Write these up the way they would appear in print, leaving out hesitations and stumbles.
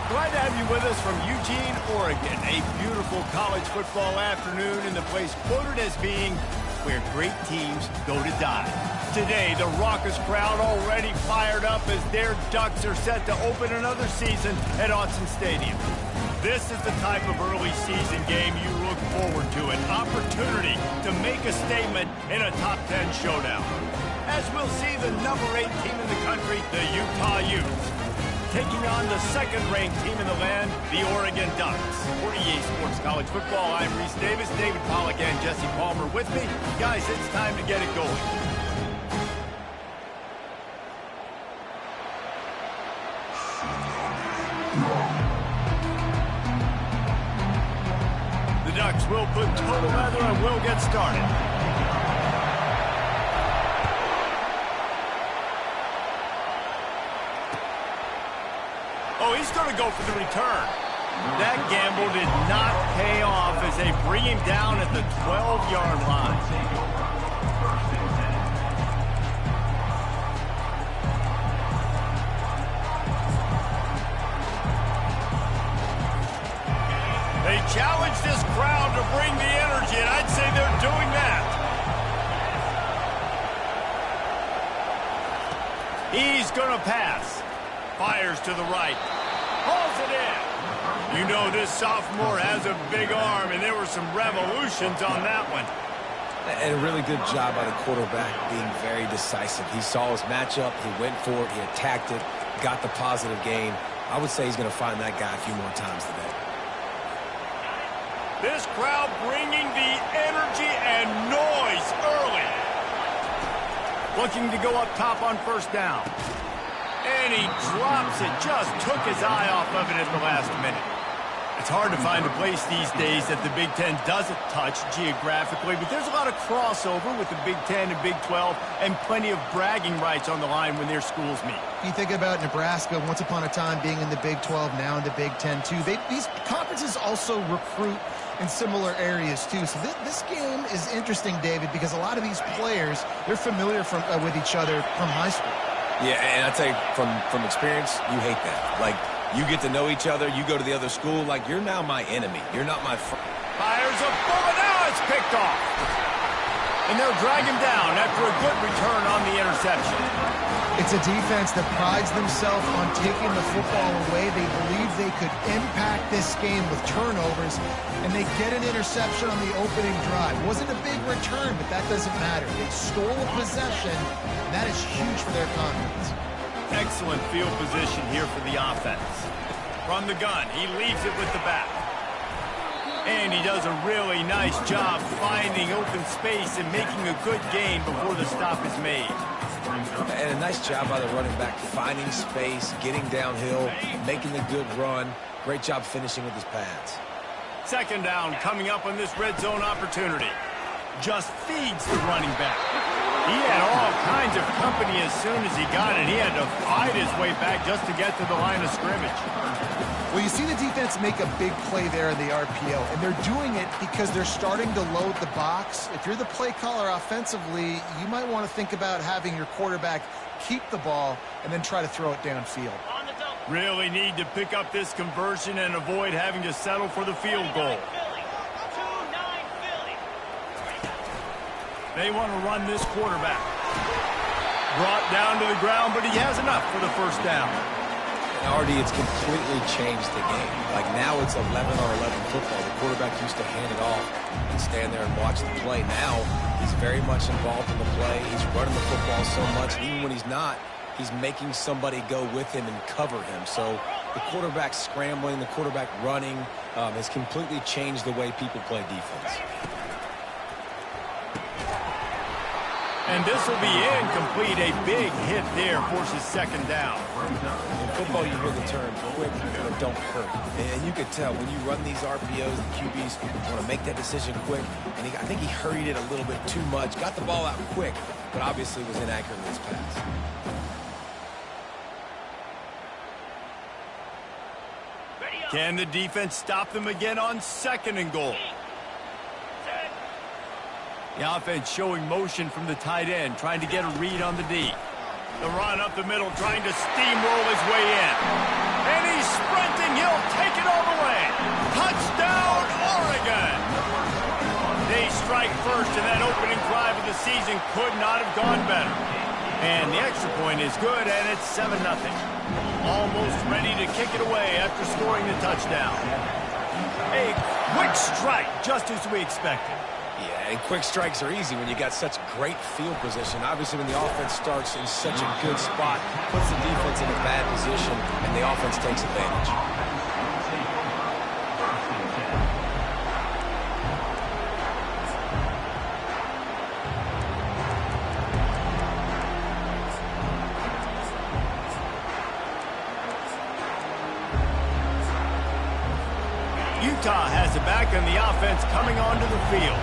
Glad to have you with us from Eugene, Oregon. A beautiful college football afternoon in the place quoted as being where great teams go to die. Today, the raucous crowd already fired up as their Ducks are set to open another season at Autzen Stadium. This is the type of early season game you look forward to, an opportunity to make a statement in a top 10 showdown. As we'll see the number 8 team in the country, the Utah Utes, taking on the second-ranked team in the land, the Oregon Ducks. For EA Sports College Football, I'm Reese Davis, David Pollack, and Jesse Palmer with me. Guys, it's time to get it going. The Ducks will put total leather and will get started. Oh, he's going to go for the return. That gamble did not pay off as they bring him down at the 12-yard line. They challenge this crowd to bring the energy, and I'd say they're doing that. He's going to pass. Fires to the right. Hauls it in. You know this sophomore has a big arm, and there were some revolutions on that one. And a really good job by the quarterback being very decisive. He saw his matchup, he went for it, he attacked it, got the positive gain. I would say he's going to find that guy a few more times today. This crowd bringing the energy and noise early. Looking to go up top on first down. And he drops it, just took his eye off of it at the last minute. It's hard to find a place these days that the Big Ten doesn't touch geographically, but there's a lot of crossover with the Big Ten and Big 12 and plenty of bragging rights on the line when their schools meet. You think about Nebraska once upon a time being in the Big 12, now in the Big 10 too. These conferences also recruit in similar areas too. So this game is interesting, David, because a lot of these players, they're familiar with each other from high school. Yeah, and I tell you, from experience, you hate that. Like, you get to know each other, you go to the other school, like, you're now my enemy. You're not my friend. Fires a bullet, now it's picked off. And they'll drag him down after a good return on the interception. It's a defense that prides themselves on taking the football away. They believe they could impact this game with turnovers, and they get an interception on the opening drive. Wasn't a big return, but that doesn't matter. They stole a possession, and that is huge for their confidence. Excellent field position here for the offense. From the gun, he leaves it with the back. And he does a really nice job finding open space and making a good gain before the stop is made. And a nice job by the running back, finding space, getting downhill, making the good run. Great job finishing with his pads. Second down coming up on this red zone opportunity. Just feeds the running back. He had all kinds of company as soon as he got it. He had to fight his way back just to get to the line of scrimmage. Well, you see the defense make a big play there in the RPO, and they're doing it because they're starting to load the box. If you're the play caller offensively, you might want to think about having your quarterback keep the ball and then try to throw it downfield. Really need to pick up this conversion and avoid having to settle for the field goal. They want to run this quarterback. Brought down to the ground, but he has enough for the first down. And RD, it's completely changed the game. Like, now it's 11 on 11 football. The quarterback used to hand it off and stand there and watch the play. Now he's very much involved in the play. He's running the football so much, and even when he's not, he's making somebody go with him and cover him. So the quarterback scrambling, the quarterback running has completely changed the way people play defense. And this will be incomplete. A big hit there forces second down. In football, you hear the term quick but don't hurt. And you could tell when you run these RPOs, the QBs want to make that decision quick. And I think he hurried it a little bit too much. Got the ball out quick, but obviously was inaccurate in his pass. Can the defense stop them again on second and goal? The offense showing motion from the tight end, trying to get a read on the D. The run up the middle, trying to steamroll his way in. And he's sprinting. He'll take it all the way. Touchdown, Oregon! They strike first, and that opening drive of the season could not have gone better. And the extra point is good, and it's 7-0. Almost ready to kick it away after scoring the touchdown. A quick strike, just as we expected. Yeah, and quick strikes are easy when you got such great field position. Obviously, when the offense starts in such a good spot, puts the defense in a bad position, and the offense takes advantage. Utah has it back on the offense coming onto the field.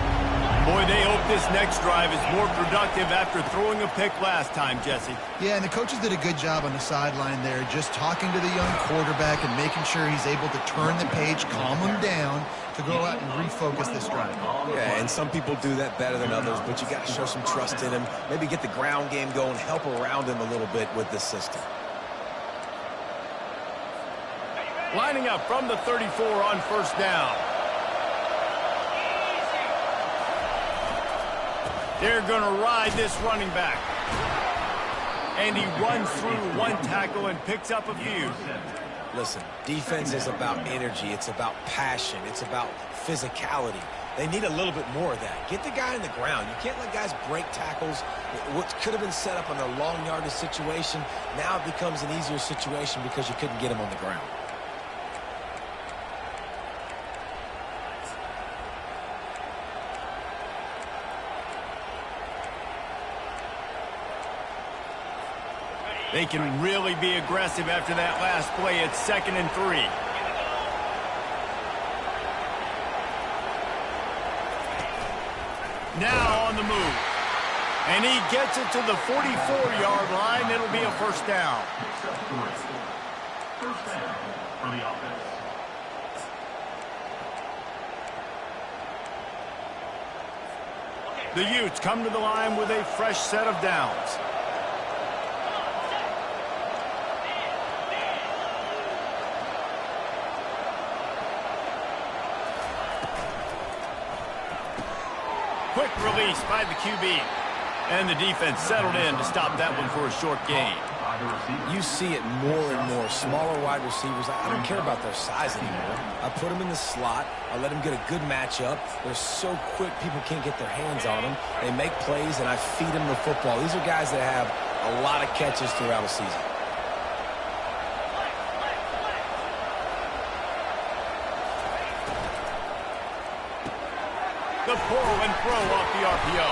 Boy, they hope this next drive is more productive after throwing a pick last time, Jesse. Yeah, and the coaches did a good job on the sideline there, just talking to the young quarterback and making sure he's able to turn the page, calm him down to go out and refocus this drive. Yeah, and some people do that better than others, but you got to show some trust in him. Maybe get the ground game going, help around him a little bit with this system. Lining up from the 34 on first down. They're going to ride this running back. And he runs through one tackle and picks up a few. Listen, defense is about energy. It's about passion. It's about physicality. They need a little bit more of that. Get the guy in the ground. You can't let guys break tackles. What could have been set up on a long yardage situation, now it becomes an easier situation because you couldn't get him on the ground. They can really be aggressive after that last play. It's 2nd and 3. Now on the move. And he gets it to the 44-yard line. It'll be a first down. First down for the offense. The Utes come to the line with a fresh set of downs. Quick release by the QB. And the defense settled in to stop that one for a short gain. You see it more and more. Smaller wide receivers, I don't care about their size anymore. I put them in the slot. I let them get a good matchup. They're so quick, people can't get their hands on them. They make plays, and I feed them the football. These are guys that have a lot of catches throughout a season. The pull and throw off the RPO.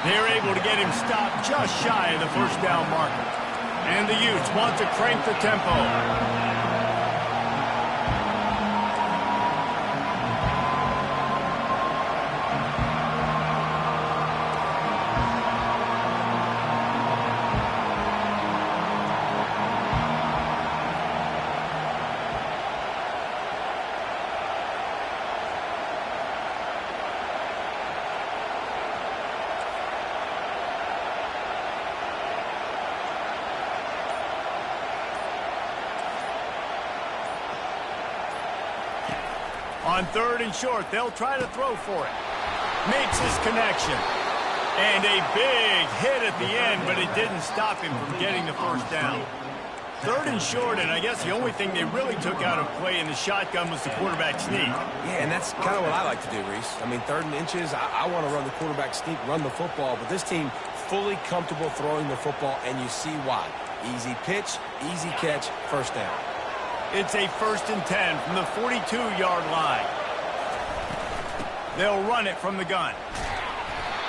They're able to get him stopped just shy of the first down marker. And the Utes want to crank the tempo. On 3rd and short, they'll try to throw for it. Makes his connection. And a big hit at the end, but it didn't stop him from getting the first down. 3rd and short, and I guess the only thing they really took out of play in the shotgun was the quarterback sneak. Yeah, and that's kind of what I like to do, Reese. I mean, 3rd and inches, I want to run the quarterback sneak, run the football, but this team fully comfortable throwing the football, and you see why. Easy pitch, easy catch, first down. It's a 1st and 10 from the 42-yard line. They'll run it from the gun.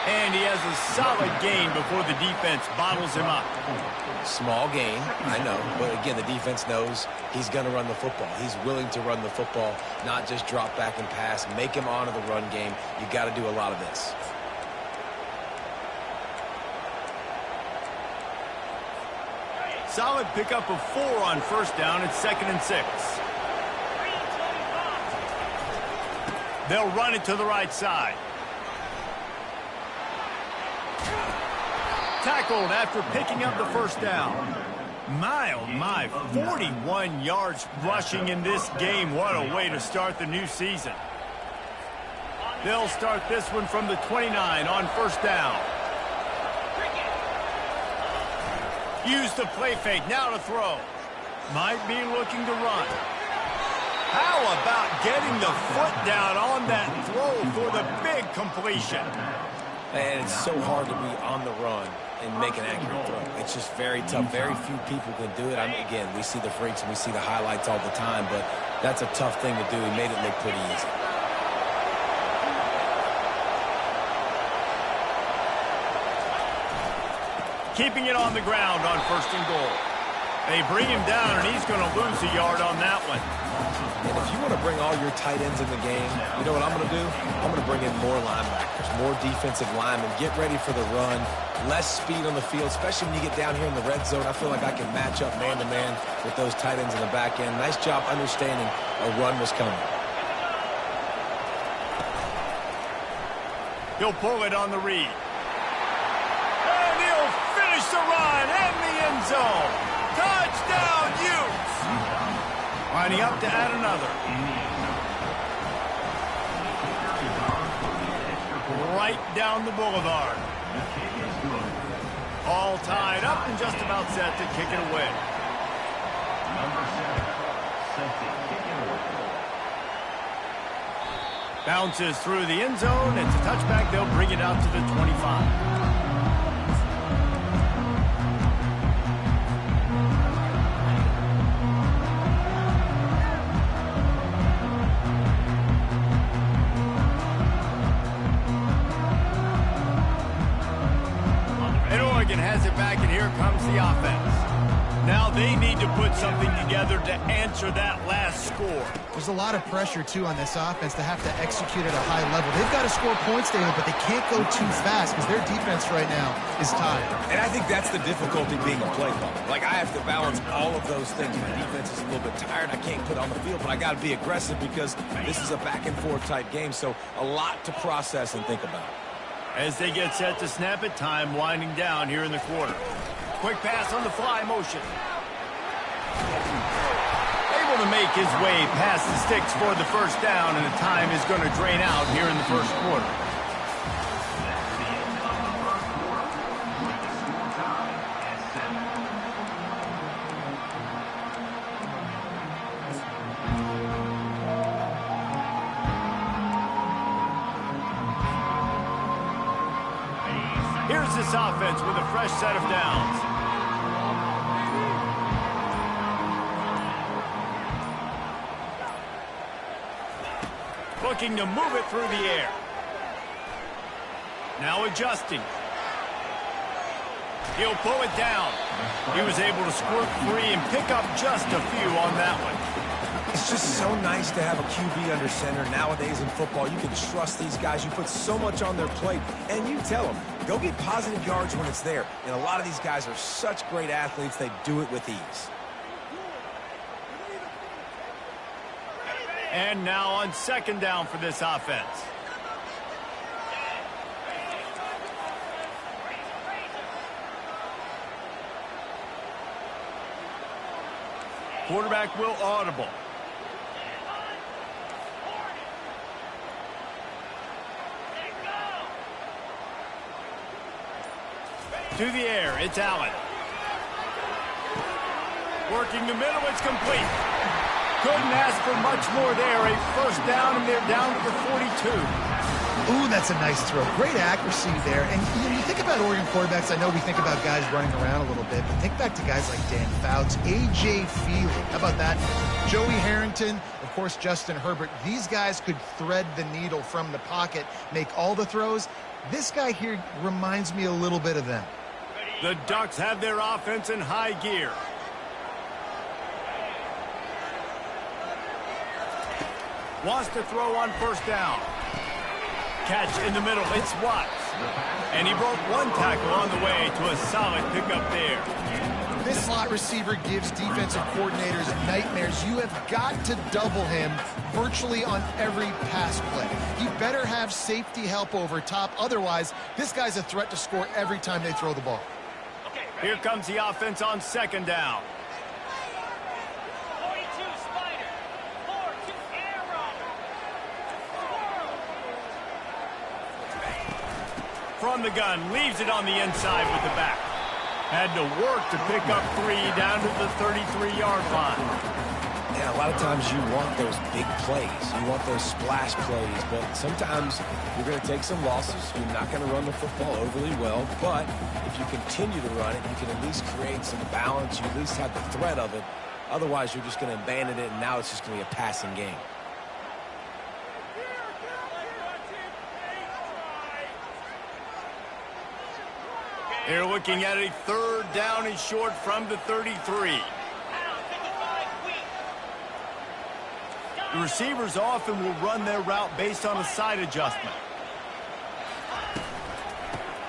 And he has a solid gain before the defense bottles him up. Small gain, I know. But again, the defense knows he's going to run the football. He's willing to run the football, not just drop back and pass. Make him honor the run game. You got to do a lot of this. Solid pickup of 4 on first down. It's 2nd and 6. They'll run it to the right side. Tackled after picking up the first down. My, oh my, 41 yards rushing in this game. What a way to start the new season. They'll start this one from the 29 on first down. Use the play fake, now to throw. Might be looking to run. How about getting the foot down on that throw for the big completion? And it's so hard to be on the run and make an accurate throw. It's just very tough. Very few people can do it. I mean, again, we see the freaks and we see the highlights all the time, but that's a tough thing to do. He made it look pretty easy. Keeping it on the ground on first and goal. They bring him down, and he's going to lose a yard on that one. And if you want to bring all your tight ends in the game, you know what I'm going to do? I'm going to bring in more linebackers, more defensive linemen, get ready for the run, less speed on the field, especially when you get down here in the red zone. I feel like I can match up man-to-man with those tight ends in the back end. Nice job understanding a run was coming. He'll pull it on the read. And he'll finish the run in the end zone. Touchdown, Utes! Lining up to add another. Right down the boulevard. All tied up and just about set to kick it away. Bounces through the end zone. It's a touchback. They'll bring it out to the 25. Has it back, and here comes the offense. Now they need to put something together to answer that last score. There's a lot of pressure, too, on this offense to have to execute at a high level. They've got to score points, David, but they can't go too fast because their defense right now is tired. And I think that's the difficulty being a play caller. Like, I have to balance all of those things. My defense is a little bit tired. I can't put on the field, but I got to be aggressive because this is a back-and-forth type game, so a lot to process and think about. As they get set to snap it, time winding down here in the quarter. Quick pass on the fly motion. Able to make his way past the sticks for the first down, and the time is going to drain out here in the first quarter. Here's this offense with a fresh set of downs. Looking to move it through the air. Now adjusting. He'll pull it down. He was able to squirt free and pick up just a few on that one. It's just so nice to have a QB under center. Nowadays in football, you can trust these guys. You put so much on their plate, and you tell them, go get positive yards when it's there. And a lot of these guys are such great athletes, they do it with ease. And now on second down for this offense. Quarterback will audible. To the air, it's Allen. Working the middle, it's complete. Couldn't ask for much more there. A first down, and they're down to the 42. Ooh, that's a nice throw. Great accuracy there. And you think about Oregon quarterbacks, I know we think about guys running around a little bit, but think back to guys like Dan Fouts, A.J. Feely. How about that? Joey Harrington, of course, Justin Herbert. These guys could thread the needle from the pocket, make all the throws. This guy here reminds me a little bit of them. The Ducks have their offense in high gear. Wants to throw on first down. Catch in the middle. It's Watts. And he broke one tackle on the way to a solid pickup there. This slot receiver gives defensive coordinators nightmares. You have got to double him virtually on every pass play. He better have safety help over top. Otherwise, this guy's a threat to score every time they throw the ball. Here comes the offense on second down. 42 Spider, 4 to Arrow. From the gun, leaves it on the inside with the back. Had to work to pick up 3 down to the 33-yard line. Yeah, a lot of times you want those big plays. You want those splash plays, but sometimes you're going to take some losses. You're not going to run the football overly well, but if you continue to run it, you can at least create some balance. You at least have the threat of it. Otherwise, you're just going to abandon it, and now it's just going to be a passing game. They're looking at a 3rd down and short from the 33. The receivers often will run their route based on a side adjustment.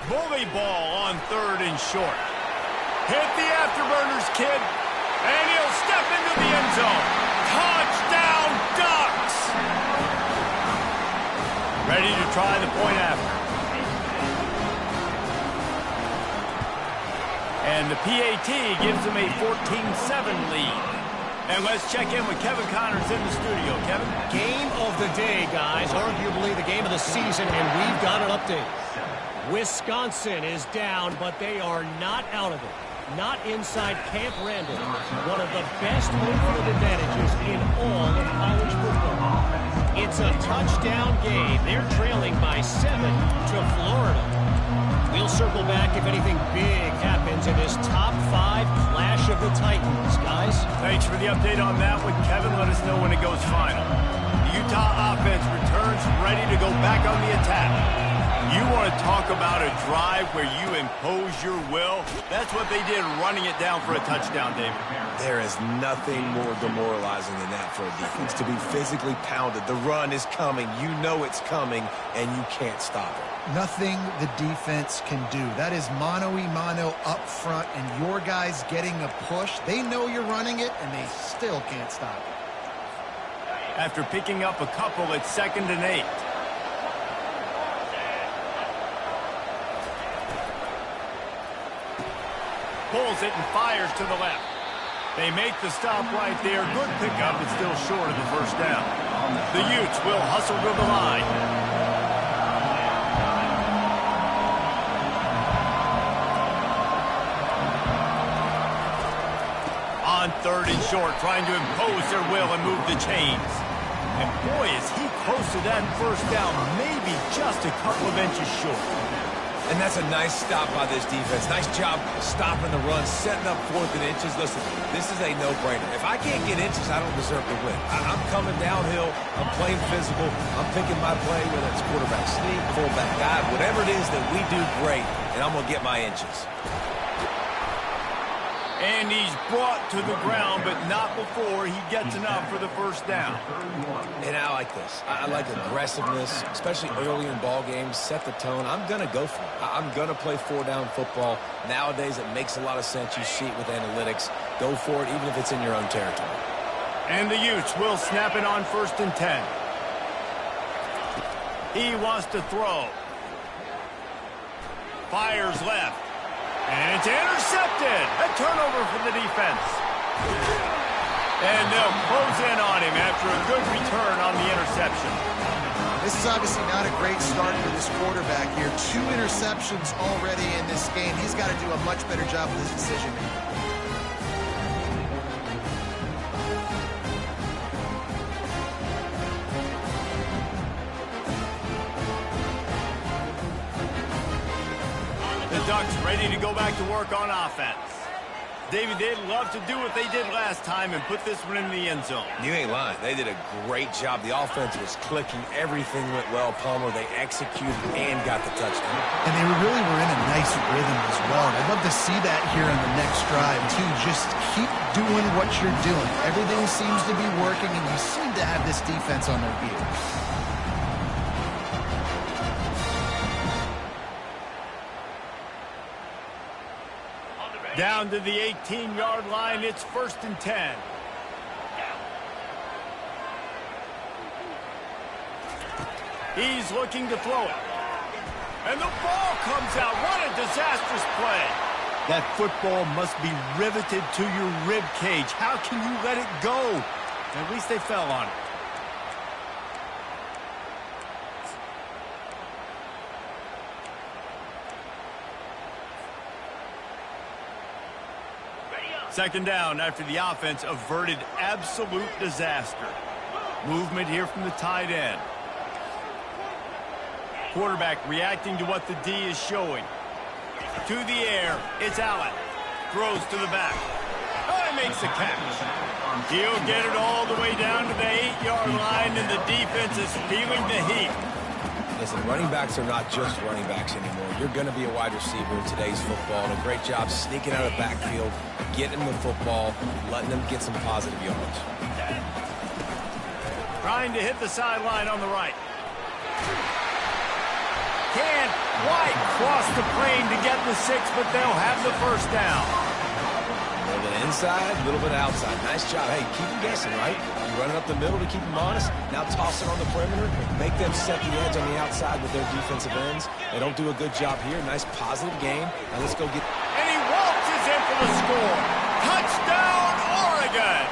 Bully ball on 3rd and short. Hit the afterburners, kid. And he'll step into the end zone. Touchdown, Ducks! Ready to try the point after. And the PAT gives them a 14-7 lead. And let's check in with Kevin Connors in the studio. Kevin? Game of the day, guys. Arguably the game of the season, and we've got an update. Wisconsin is down, but they are not out of it. Not inside Camp Randall. One of the best home field advantages in all of college football. It's a touchdown game. They're trailing by 7 to Florida. We'll circle back if anything big happens in this top 5 clash of the Titans, guys. Thanks for the update on that one, Kevin. Let us know when it goes final. The Utah offense returns ready to go back on the attack. You want to talk about a drive where you impose your will? That's what they did, running it down for a touchdown, David. There is nothing more demoralizing than that for a defense, to be physically pounded. The run is coming. You know it's coming, and you can't stop it. Nothing the defense can do. That is mano-a-mano up front, and your guys getting a push. They know you're running it, and they still can't stop it. After picking up a couple at 2nd and 8. Pulls it and fires to the left. They make the stop right there. Good pickup, but still short of the 1st down. The Utes will hustle to the line. On 3rd and short, trying to impose their will and move the chains. And boy, is he close to that 1st down, maybe just a couple of inches short. And that's a nice stop by this defense. Nice job stopping the run, setting up 4th and inches. Listen, this is a no-brainer. If I can't get inches, I don't deserve to win. I'm coming downhill. I'm playing physical. I'm picking my play, whether it's quarterback sneak, fullback dive, whatever it is that we do great, and I'm going to get my inches. And he's brought to the ground, but not before he gets enough for the 1st down. And I like this. I like aggressiveness, especially early in ball games. Set the tone. I'm going to go for it. I'm going to play 4-down football. Nowadays, it makes a lot of sense. You see it with analytics. Go for it, even if it's in your own territory. And the Utes will snap it on 1st and 10. He wants to throw. Fires left. And it's intercepted. A turnover for the defense. And they'll close in on him after a good return on the interception. This is obviously not a great start for this quarterback here. 2 interceptions already in this game. He's got to do a much better job with his decision making. The Ducks ready to go back to work on offense. David, they'd love to do what they did last time and put this one in the end zone. You ain't lying. They did a great job. The offense was clicking. Everything went well, Palmer. They executed and got the touchdown. And they really were in a nice rhythm as well. I'd love to see that here on the next drive, too. Just keep doing what you're doing. Everything seems to be working, and you seem to have this defense on their heels. Down to the 18-yard line, it's 1st and 10. He's looking to throw it. And the ball comes out. What a disastrous play. That football must be riveted to your rib cage. How can you let it go? At least they fell on it. Second down after the offense averted absolute disaster. Movement here from the tight end. Quarterback reacting to what the D is showing. To the air, it's Allen. Throws to the back. Oh, he makes the catch. He'll get it all the way down to the 8-yard line, and the defense is feeling the heat. Listen, running backs are not just running backs anymore. You're going to be a wide receiver in today's football, and a great job sneaking out of the backfield, getting them the football, letting them get some positive yards. Trying to hit the sideline on the right. Can't quite cross the plane to get the 6, but they'll have the first down. A little bit inside, a little bit outside. Nice job. Hey, keep them guessing, right? You run it up the middle to keep them honest. Now toss it on the perimeter. Make them set the edge on the outside with their defensive ends. They don't do a good job here. Nice positive game. Now let's go get... And he waltzes in for the score. Touchdown, Oregon!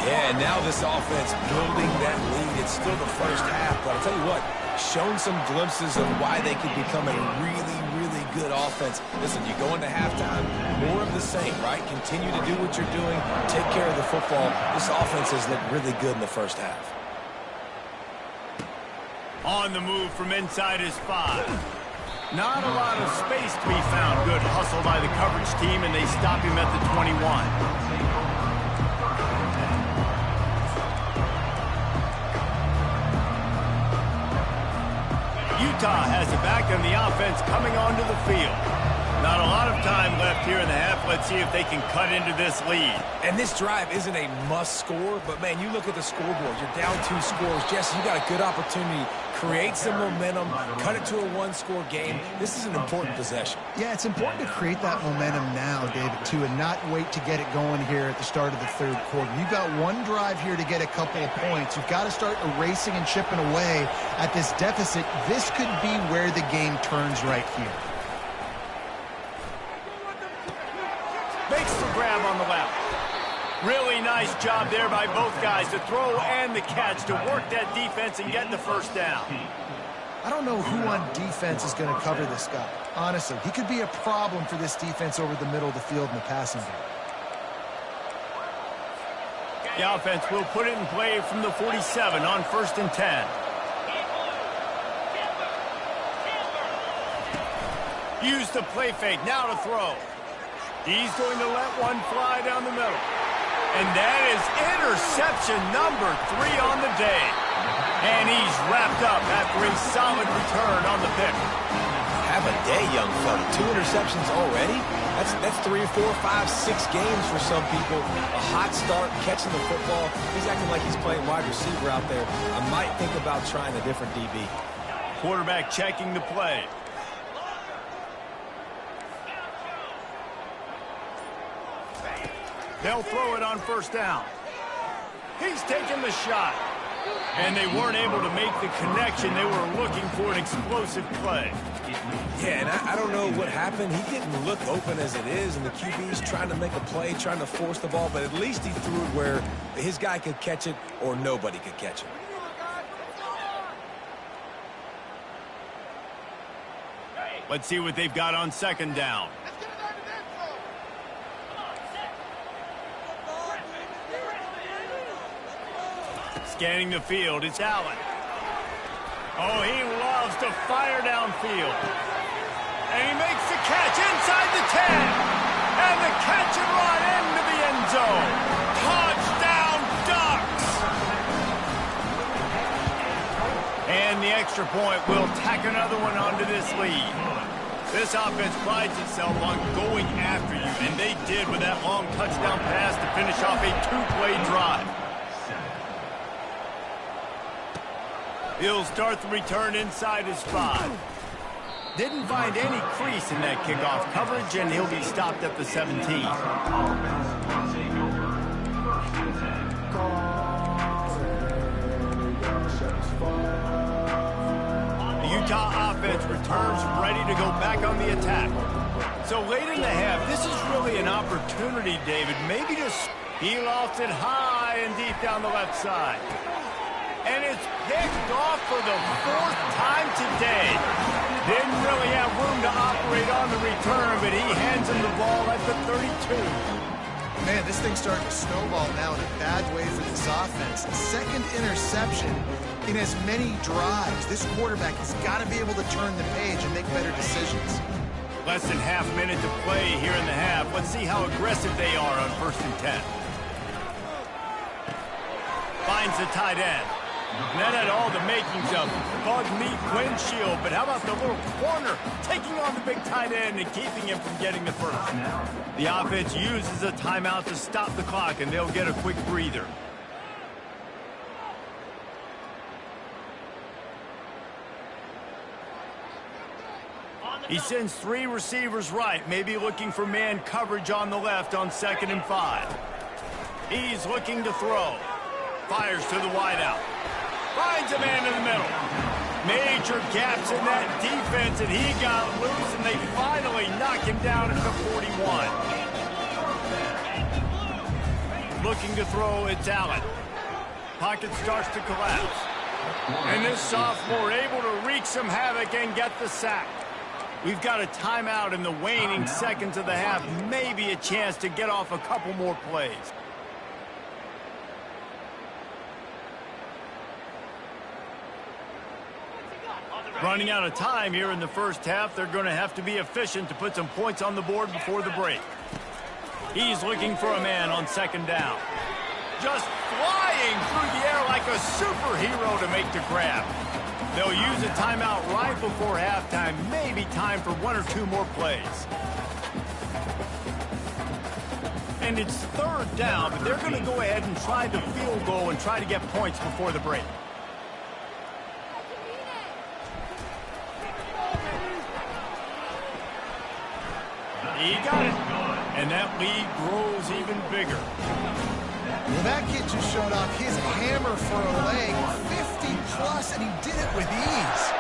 Yeah, and now this offense building that lead. It's still the first half, but I'll tell you what, shown some glimpses of why they could become a really, really good offense. Listen, you go into halftime, more of the same, right? Continue to do what you're doing, take care of the football. This offense has looked really good in the first half. On the move from inside his 5. Not a lot of space to be found. Good hustle by the coverage team, and they stop him at the 21. Utah has it back on the offense coming onto the field. Not a lot of time left here in the half. Let's see if they can cut into this lead. And this drive isn't a must score, but man, you look at the scoreboard. You're down 2 scores. Jesse, you got a good opportunity. Create some momentum. Cut it to a 1-score game. This is an important possession. Yeah, it's important to create that momentum now, David, too, and not wait to get it going here at the start of the 3rd quarter. You've got one drive here to get a couple of points. You've got to start erasing and chipping away at this deficit. This could be where the game turns right here. Makes the grab on the left. Really nice job there by both guys, the throw and the catch, to work that defense and get the first down. I don't know who on defense is going to cover this guy. Honestly, he could be a problem for this defense over the middle of the field in the passing game. The offense will put it in play from the 47 on 1st and 10. Use the play fake, now to throw. He's going to let one fly down the middle. And that is interception number 3 on the day. And he's wrapped up after a solid return on the pick. Have a day, young fella. 2 interceptions already? That's 3, 4, 5, 6 games for some people. A hot start, catching the football. He's acting like he's playing wide receiver out there. I might think about trying a different DB. Quarterback checking the play. They'll throw it on 1st down. He's taking the shot. And they weren't able to make the connection. They were looking for an explosive play. Yeah, and I don't know what happened. He didn't look open as it is, and the QB's trying to make a play, trying to force the ball, but at least he threw it where his guy could catch it or nobody could catch it. Let's see what they've got on 2nd down. Scanning the field, it's Allen. Oh, he loves to fire downfield. And he makes the catch inside the 10. And the catch and run into the end zone. Touchdown, Ducks! And the extra point will tack another one onto this lead. This offense prides itself on going after you, and they did with that long touchdown pass to finish off a 2-play drive. He'll start the return inside his 5. Didn't find any crease in that kickoff coverage, and he'll be stopped at the 17. The Utah offense returns ready to go back on the attack. So late in the half, this is really an opportunity, David. Maybe just he lofts it high and deep down the left side. And it's picked off for the 4th time today. Didn't really have room to operate on the return, but he hands him the ball at the 32. Man, this thing's starting to snowball now in a bad way for this offense. Second interception in as many drives. This quarterback has got to be able to turn the page and make better decisions. Less than half minute to play here in the half. Let's see how aggressive they are on 1st and 10. Finds the tight end. And that had all the makings of bug meat windshield. But how about the little corner taking on the big tight end and keeping him from getting the first? The offense uses a timeout to stop the clock, and they'll get a quick breather. He sends 3 receivers right, maybe looking for man coverage on the left on 2nd and 5. He's looking to throw. Fires to the wideout. Finds a man in the middle. Major gaps in that defense, and he got loose, and they finally knock him down at the 41. Looking to throw, it's Allen. Pocket starts to collapse. And this sophomore able to wreak some havoc and get the sack. We've got a timeout in the waning seconds of the half. Maybe a chance to get off a couple more plays. Running out of time here in the first half. They're going to have to be efficient to put some points on the board before the break. He's looking for a man on 2nd down. Just flying through the air like a superhero to make the grab. They'll use a timeout right before halftime. Maybe time for 1 or 2 more plays. And it's 3rd down, but they're going to go ahead and try the field goal and try to get points before the break. He got it. And that lead grows even bigger. Well, that kid just showed off his hammer for a leg, 50+, and he did it with ease.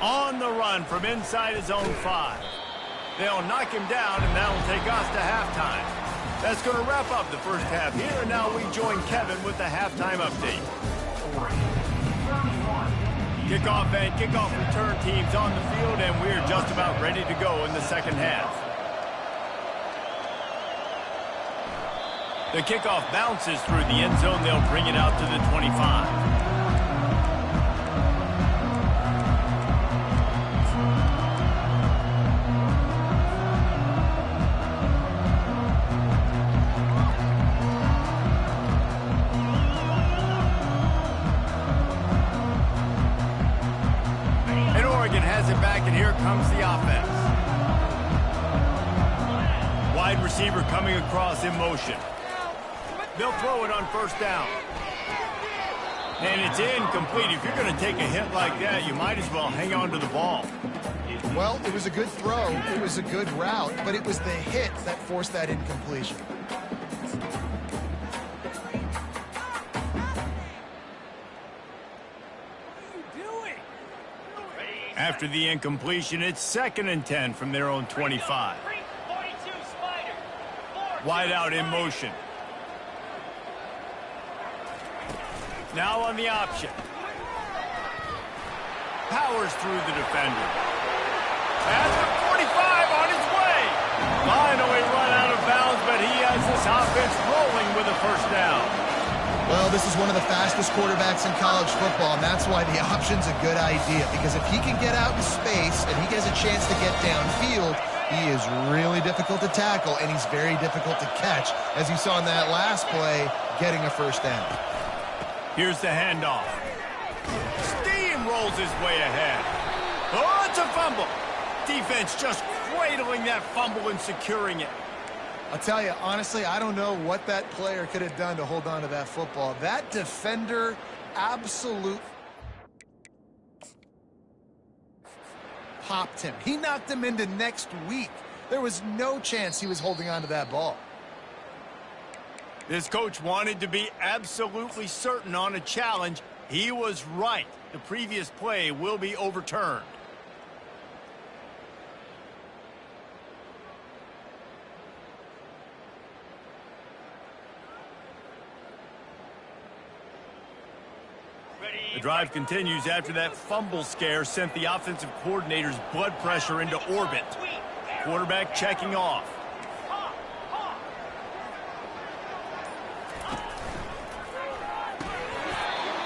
On the run from inside his own 5. They'll knock him down, and that'll take us to halftime. That's going to wrap up the first half here, and now we join Kevin with the halftime update. Kickoff and kickoff return teams on the field, and we're just about ready to go in the second half. The kickoff bounces through the end zone. They'll bring it out to the 25. And here comes the offense. Wide receiver coming across in motion. They'll throw it on 1st down. And it's incomplete. If you're going to take a hit like that, you might as well hang on to the ball. Well, it was a good throw. It was a good route, but it was the hit that forced that incompletion. After the incompletion, it's 2nd and 10 from their own 25. Wide out in motion. Now on the option. Powers through the defender. At the 45 on his way. Finally run out of bounds, but he has this offense rolling with a 1st down. Well, this is one of the fastest quarterbacks in college football, and that's why the option's a good idea. Because if he can get out in space and he gets a chance to get downfield, he is really difficult to tackle, and he's very difficult to catch. As you saw in that last play, getting a 1st down. Here's the handoff. Steamrolls his way ahead. Oh, it's a fumble. Defense just cradling that fumble and securing it. I'll tell you, honestly, I don't know what that player could have done to hold on to that football. That defender, absolute. popped him. He knocked him into next week. There was no chance he was holding on to that ball. This coach wanted to be absolutely certain on a challenge. He was right. The previous play will be overturned. The drive continues after that fumble scare sent the offensive coordinator's blood pressure into orbit. Quarterback checking off.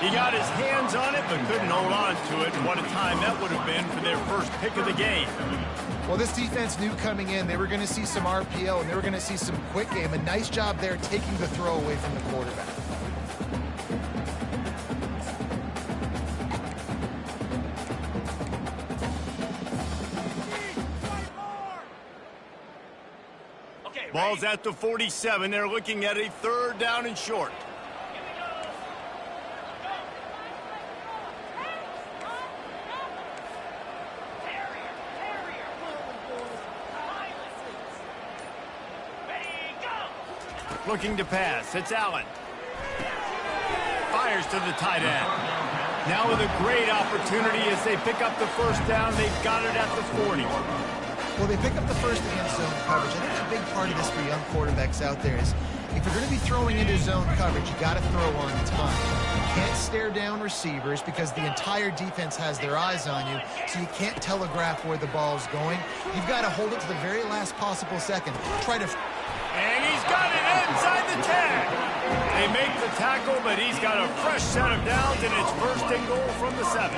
He got his hands on it, but couldn't hold on to it. What a time that would have been for their first pick of the game. Well, this defense knew coming in they were going to see some RPO and they were going to see some quick game. A nice job there taking the throw away from the quarterback. Ball's at the 47. They're looking at a 3rd down and short. Looking to pass. It's Allen. Fires to the tight end. Now with a great opportunity as they pick up the 1st down. They've got it at the 40. Well, they pick up the first against zone coverage. I think a big part of this for young quarterbacks out there is if you're going to be throwing into zone coverage, you got to throw on time. You can't stare down receivers because the entire defense has their eyes on you, so you can't telegraph where the ball's going. You've got to hold it to the very last possible second. And he's got it inside the 10. They make the tackle, but he's got a fresh set of downs, and it's 1st and goal from the 7.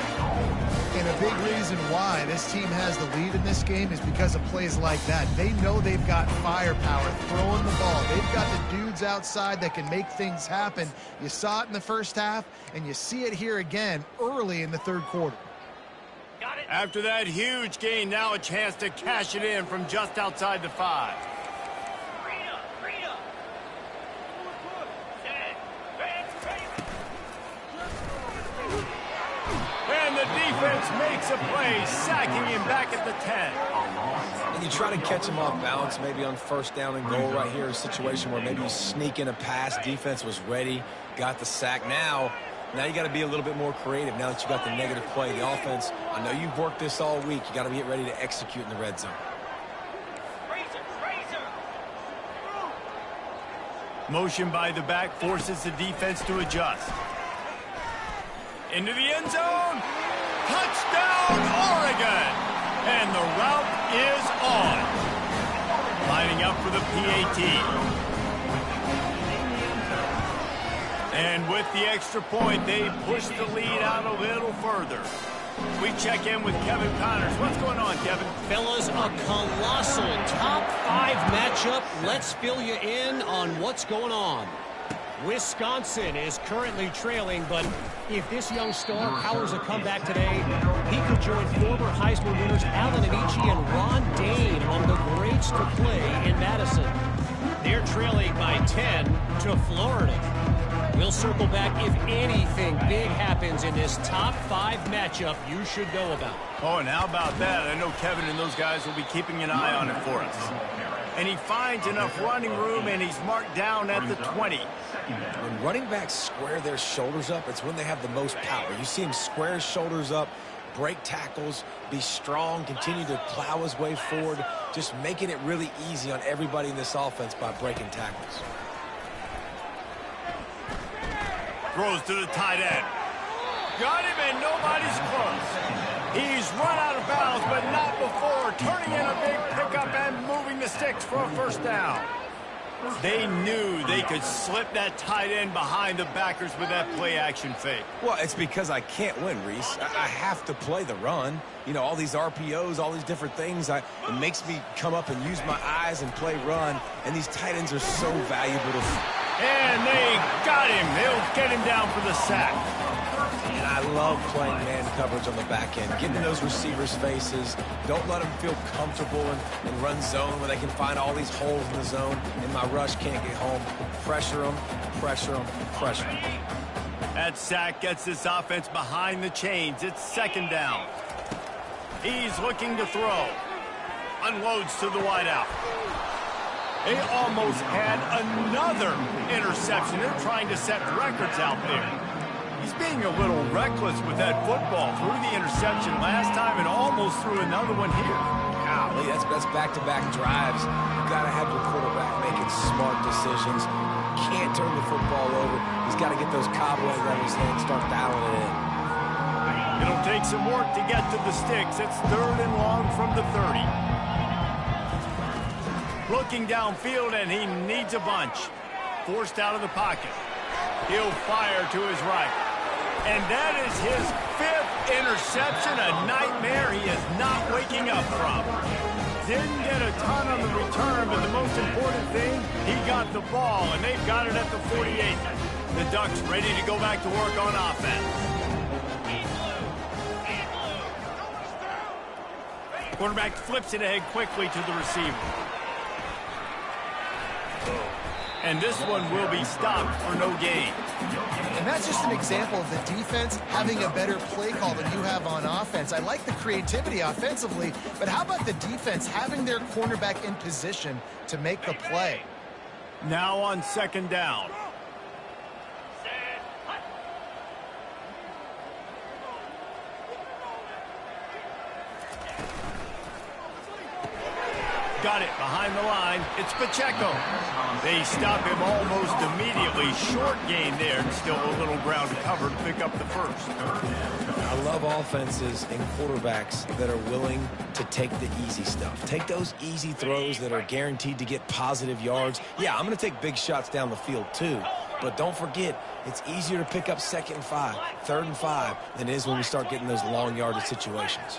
And a big reason why this team has the lead in this game is because of plays like that. They know they've got firepower throwing the ball. They've got the dudes outside that can make things happen. You saw it in the 1st half, and you see it here again early in the 3rd quarter. After that huge gain, now a chance to cash it in from just outside the 5. And the defense makes a play, sacking him back at the 10. And you try to catch him off balance, maybe on 1st down and goal right here, a situation where maybe you sneak in a pass. Defense was ready, got the sack. Now you got to be a little bit more creative now that you got the negative play. The offense, I know you've worked this all week. You got to get ready to execute in the red zone. Motion by the back forces the defense to adjust. Into the end zone. Touchdown, Oregon! And the route is on. Lining up for the PAT. And with the extra point, they push the lead out a little further. We check in with Kevin Connors. What's going on, Kevin? Fellas, a colossal top 5 matchup. Let's fill you in on what's going on. Wisconsin is currently trailing, but if this young star powers a comeback today, he could join former Heisman winners Allen Amici and Ron Dane among the greats to play in Madison. They're trailing by 10 to Florida. We'll circle back if anything big happens in this top 5 matchup you should know about. Oh, and how about that? I know Kevin and those guys will be keeping an eye on it for us. And he finds enough running room, and he's marked down at the 20. When running backs square their shoulders up, it's when they have the most power. You see him square his shoulders up, break tackles, be strong, continue to plow his way forward, just making it really easy on everybody in this offense by breaking tackles. Throws to the tight end. Got him, and nobody's close. He's run out of bounds, but not before turning in a big pickup and moving the sticks for a 1st down. They knew they could slip that tight end behind the backers with that play-action fake. Well, it's because I can't win, Reese. I have to play the run. You know, all these RPOs, all these different things. It makes me come up and use my eyes and play run, and these tight ends are so valuable to... And they got him. They'll get him down for the sack. And I love playing man coverage on the back end, getting in those receivers' faces. Don't let them feel comfortable and run zone where they can find all these holes in the zone, and my rush can't get home. Pressure them, pressure them, pressure them. That sack gets this offense behind the chains. It's 2nd down. He's looking to throw. Unloads to the wideout. They almost had another interception. They're trying to set records out there. He's being a little reckless with that football. Threw the interception last time and almost threw another one here. Golly, that's back-to-back drives. You've got to have your quarterback making smart decisions. Can't turn the football over. He's got to get those cobwebs out of his head and start dialing it in. It'll take some work to get to the sticks. It's 3rd and long from the 30. Looking downfield, and he needs a bunch. Forced out of the pocket. He'll fire to his right. And that is his 5th interception, a nightmare he is not waking up from. Didn't get a ton on the return, but the most important thing, he got the ball, and they've got it at the 48. The Ducks ready to go back to work on offense. Quarterback flips it ahead quickly to the receiver. And this one will be stopped for no gain. And that's just an example of the defense having a better play call than you have on offense. I like the creativity offensively, but how about the defense having their cornerback in position to make the play? Now on 2nd down. Got it behind the line. It's Pacheco. They stop him almost immediately. Short gain there, and still a little ground to cover to pick up the first. I love offenses and quarterbacks that are willing to take the easy stuff. Take those easy throws that are guaranteed to get positive yards. Yeah, I'm going to take big shots down the field too. But don't forget, it's easier to pick up 2nd and 5, 3rd and 5 than it is when we start getting those long yardage situations.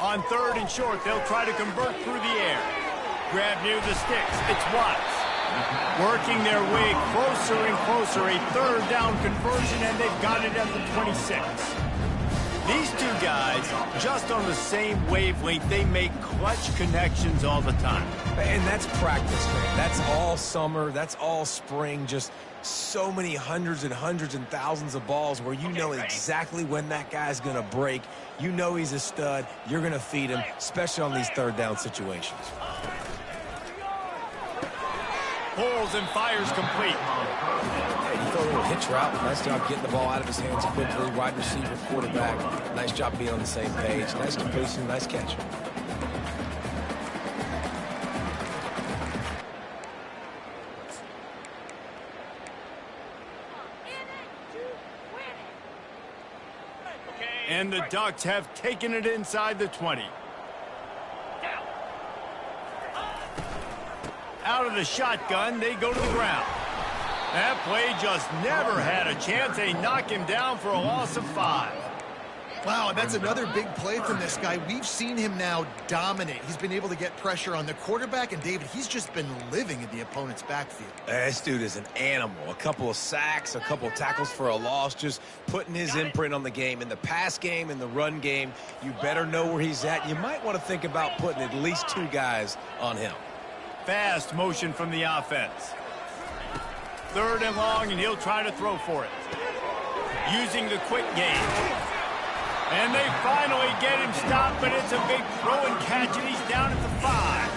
On 3rd and short, they'll try to convert through the air. Grab near the sticks. It's Watts. Working their way closer and closer. A 3rd down conversion, and they've got it at the 26. These two guys, just on the same wavelength, they make clutch connections all the time. And that's practice, man. That's all summer. That's all spring. Just so many hundreds and thousands of balls where you know exactly when that guy's going to break. You know he's a stud. You're going to feed him, especially on these 3rd down situations. Pulls and fires complete. Hey, you throw a little hitch route. Nice job getting the ball out of his hands quickly. Wide receiver, quarterback. Nice job being on the same page. Nice completion, nice catch. And the Ducks have taken it inside the 20. Out of the shotgun, they go to the ground. That play just never had a chance. They knock him down for a loss of 5. Wow, that's another big play from this guy. We've seen him now dominate. He's been able to get pressure on the quarterback, and David, he's just been living in the opponent's backfield. This dude is an animal. A couple of sacks, a couple of tackles for a loss, just putting his imprint on the game. In the pass game, in the run game, you better know where he's at. You might want to think about putting at least 2 guys on him. Fast motion from the offense. 3rd and long, and he'll try to throw for it. Using the quick game. And they finally get him stopped, but it's a big throw and catch, and he's down at the 5.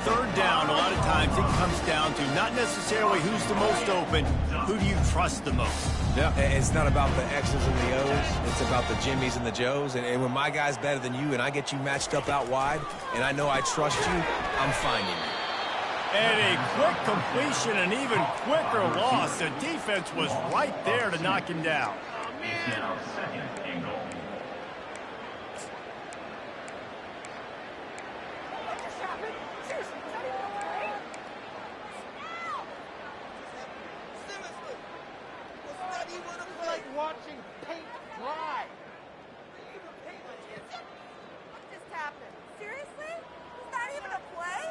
3rd down, a lot of times it comes down to not necessarily who's the most open, who do you trust the most? Yeah, it's not about the X's and the O's. It's about the Jimmies and the Joes. And when my guy's better than you and I get you matched up out wide, and I know I trust you, I'm finding you. And a quick completion, an even quicker loss. The defense was right there to knock him down. Now 2nd and goal. Like watching paint dry. What just happened? Seriously? Is that even a play?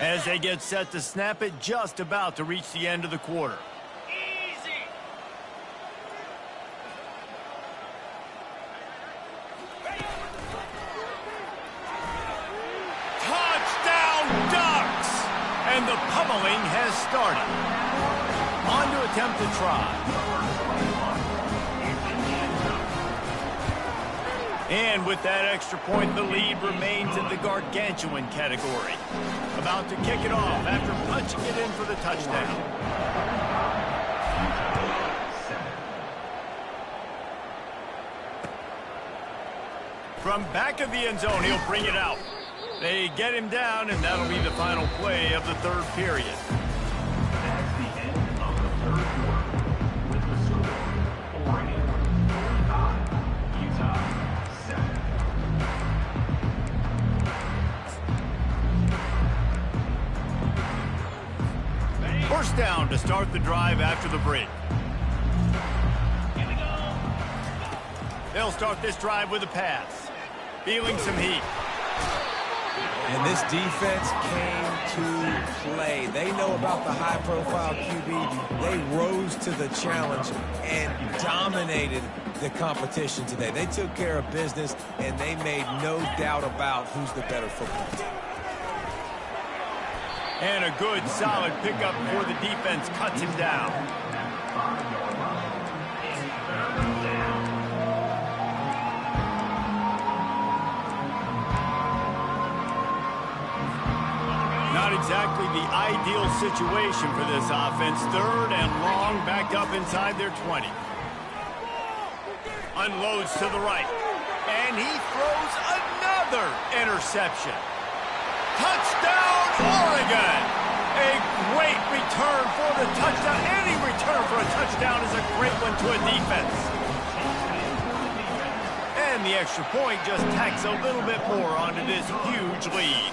As they get set to snap it, just about to reach the end of the quarter. Easy. Touchdown, Ducks! And the pummeling has started. On to attempt to try. And with that extra point, the lead remains in the gargantuan category. About to kick it off after punching it in for the touchdown. From back of the end zone, he'll bring it out. They get him down, and that'll be the final play of the third period. That's the end of the third quarter. With the score, Oregon 45, Utah 7. First down to start the drive after the break. Here we go. They'll start this drive with a pass. Feeling some heat. And this defense came to play. They know about the high-profile QB. They rose to the challenge and dominated the competition today. They took care of business, and they made no doubt about who's the better football team. And a good, solid pickup before the defense cuts him down. Not exactly the ideal situation for this offense. Third and long, backed up inside their 20. Unloads to the right. And he throws another interception. Touchdown, Oregon! A great return for the touchdown. Any return for a touchdown is a great one to a defense. And the extra point just tacks a little bit more onto this huge lead.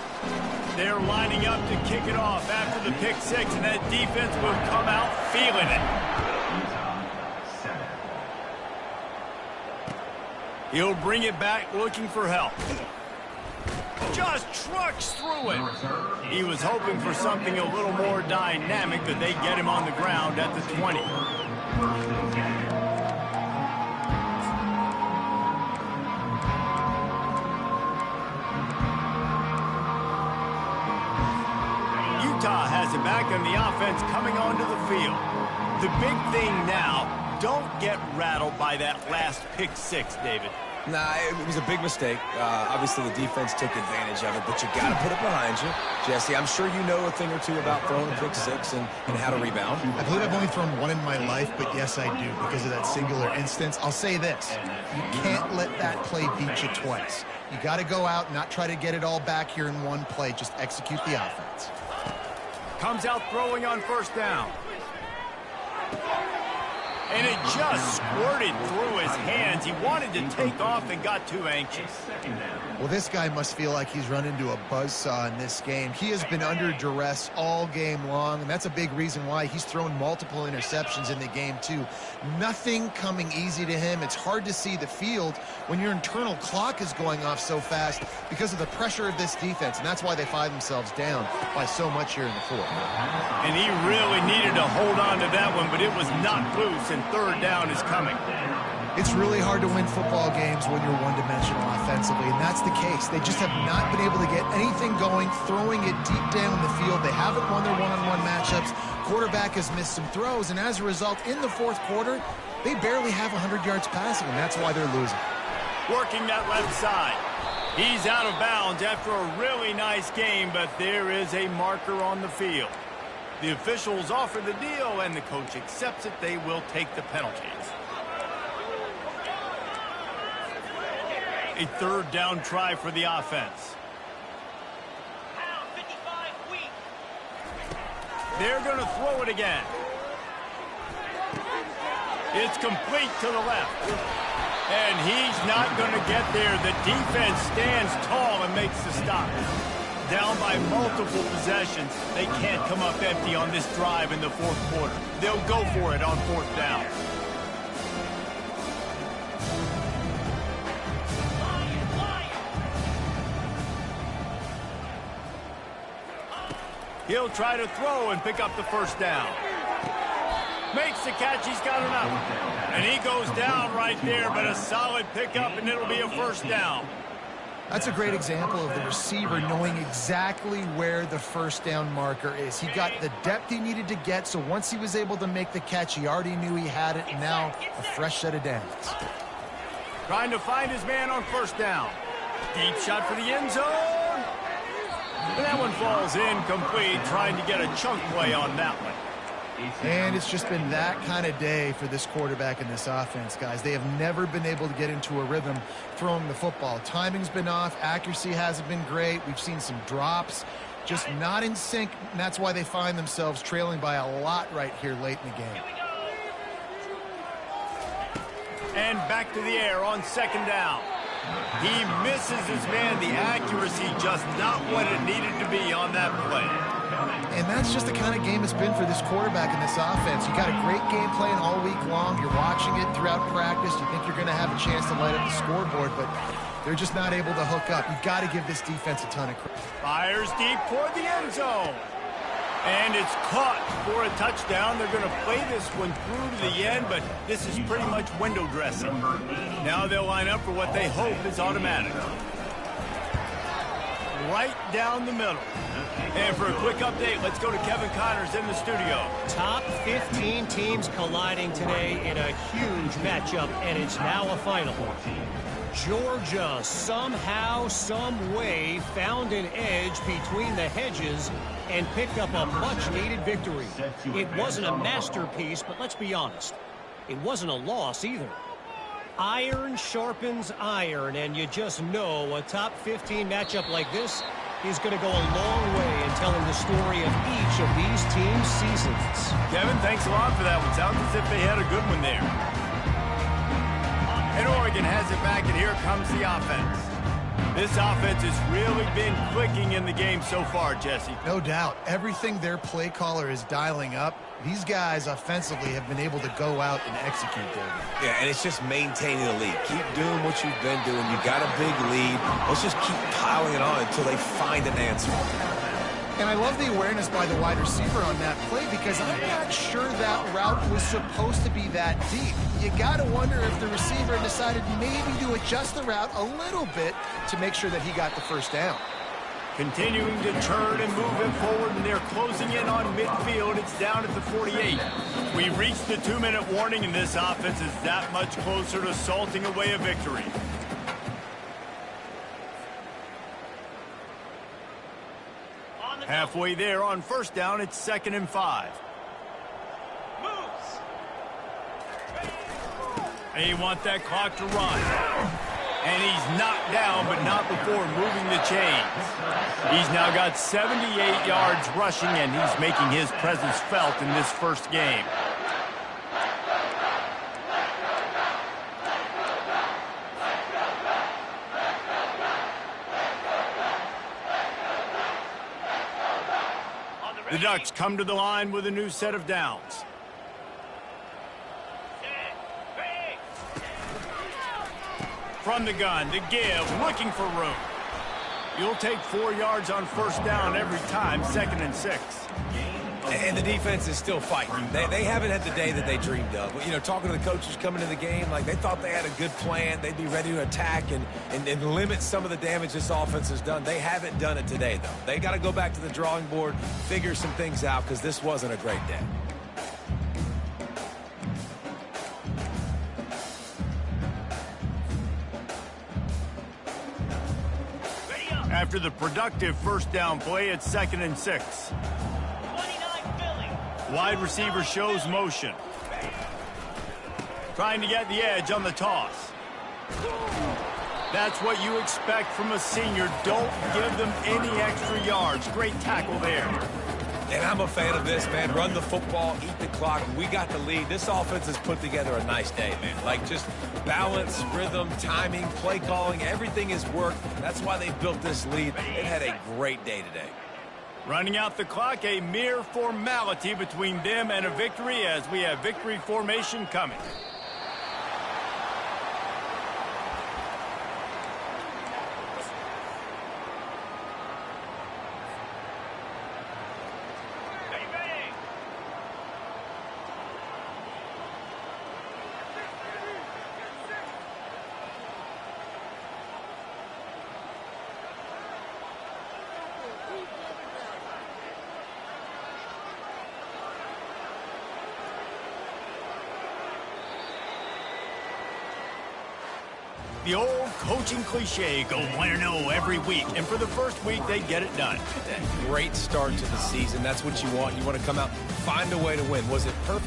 They're lining up to kick it off after the pick six, and that defense will come out feeling it. He'll bring it back looking for help. Just trucks through it. He was hoping for something a little more dynamic, but they get him on the ground at the 20. Utah has it back, and the offense coming onto the field. The big thing now, don't get rattled by that last pick six, David. Nah, it was a big mistake. Obviously, the defense took advantage of it, but you got to put it behind you. Jesse, I'm sure you know a thing or two about throwing a pick six and how to rebound. I believe I've only thrown one in my life, but yes, I do, because of that singular instance. I'll say this. You can't let that play beat you twice. You got to go out and not try to get it all back here in one play. Just execute the offense. Comes out throwing on first down. And it just squirted through his hands. He wanted to take off and got too anxious. Well, this guy must feel like he's run into a buzzsaw in this game. He has been under duress all game long, and that's a big reason why he's thrown multiple interceptions in the game, too. Nothing coming easy to him. It's hard to see the field when your internal clock is going off so fast because of the pressure of this defense, and that's why they find themselves down by so much here in the fourth. And he really needed to hold on to that one, but it was knocked loose, and third down is coming. It's really hard to win football games when you're one-dimensional offensively, and that's the case. They just have not been able to get anything going, throwing it deep down in the field. They haven't won their one-on-one matchups. Quarterback has missed some throws, and as a result, in the fourth quarter, they barely have 100 yards passing, and that's why they're losing. Working that left side. He's out of bounds after a really nice game, but there is a marker on the field. The officials offer the deal, and the coach accepts it. They will take the penalties. A third down try for the offense. They're going to throw it again. It's complete to the left. And he's not going to get there. The defense stands tall and makes the stop. Down by multiple possessions. They can't come up empty on this drive in the fourth quarter. They'll go for it on fourth down. He'll try to throw and pick up the first down. Makes the catch. He's got enough. And he goes down right there, but a solid pickup, and it'll be a first down. That's a great example of the receiver knowing exactly where the first down marker is. He got the depth he needed to get, so once he was able to make the catch, he already knew he had it, and now a fresh set of downs. Trying to find his man on first down. Deep shot for the end zone. And that one falls incomplete, trying to get a chunk play on that one. And it's just been that kind of day for this quarterback and this offense, guys. They have never been able to get into a rhythm throwing the football. Timing's been off. Accuracy hasn't been great. We've seen some drops. Just not in sync, and that's why they find themselves trailing by a lot right here late in the game. And back to the air on second down. He misses his man. The accuracy just not what it needed to be on that play. And that's just the kind of game it's been for this quarterback and this offense. You got a great game plan all week long. You're watching it throughout practice. You think you're going to have a chance to light up the scoreboard, but they're just not able to hook up. You've got to give this defense a ton of credit. Fires deep toward the end zone. And it's caught for a touchdown. They're going to play this one through to the end, but this is pretty much window dressing. Now they'll line up for what they hope is automatic. Right down the middle. And for a quick update, let's go to Kevin Connors in the studio. Top 15 teams colliding today in a huge matchup, and it's now a final. Georgia somehow, some way found an edge between the hedges and picked up a much-needed victory. It wasn't a masterpiece, but let's be honest, it wasn't a loss either. Iron sharpens iron, and you just know a top 15 matchup like this is going to go a long way in telling the story of each of these teams' seasons. Kevin, thanks a lot for that one. Sounds as if they had a good one there. And Oregon has it back, and here comes the offense. This offense has really been clicking in the game so far, Jesse. No doubt. Everything their play caller is dialing up, these guys offensively have been able to go out and execute, David. Yeah, and it's just maintaining the lead. Keep doing what you've been doing. You got a big lead. Let's just keep piling it on until they find an answer. And I love the awareness by the wide receiver on that play because I'm not sure that route was supposed to be that deep. You got to wonder if the receiver decided maybe to adjust the route a little bit to make sure that he got the first down. Continuing to turn and move him forward, and they're closing in on midfield. It's down at the 48. We've reached the 2-minute warning, and this offense is that much closer to salting away a victory. Halfway there on first down, it's 2nd and 5. They want that clock to run. And he's knocked down, but not before moving the chains. He's now got 78 yards rushing, and he's making his presence felt in this first game. The Ducks come to the line with a new set of downs. From the gun, the give, looking for room. You'll take 4 yards on first down every time, 2nd and 6. And the defense is still fighting. They haven't had the day that they dreamed of. You know, talking to the coaches coming into the game, like they thought they had a good plan. They'd be ready to attack and limit some of the damage this offense has done. They haven't done it today, though. They got to go back to the drawing board, figure some things out, because this wasn't a great day. After the productive first down play, it's 2nd and 6. Wide receiver shows motion. Trying to get the edge on the toss. That's what you expect from a senior. Don't give them any extra yards. Great tackle there. And I'm a fan of this, man. Run the football, eat the clock. We got the lead. This offense has put together a nice day, man. Like just balance, rhythm, timing, play calling, everything has worked. That's why they built this lead. They've had a great day today. Running out the clock, a mere formality between them and a victory as we have victory formation coming. The old coaching cliche, go 1-0 every week. And for the first week, they get it done. Great start to the season. That's what you want. You want to come out, find a way to win. Was it perfect?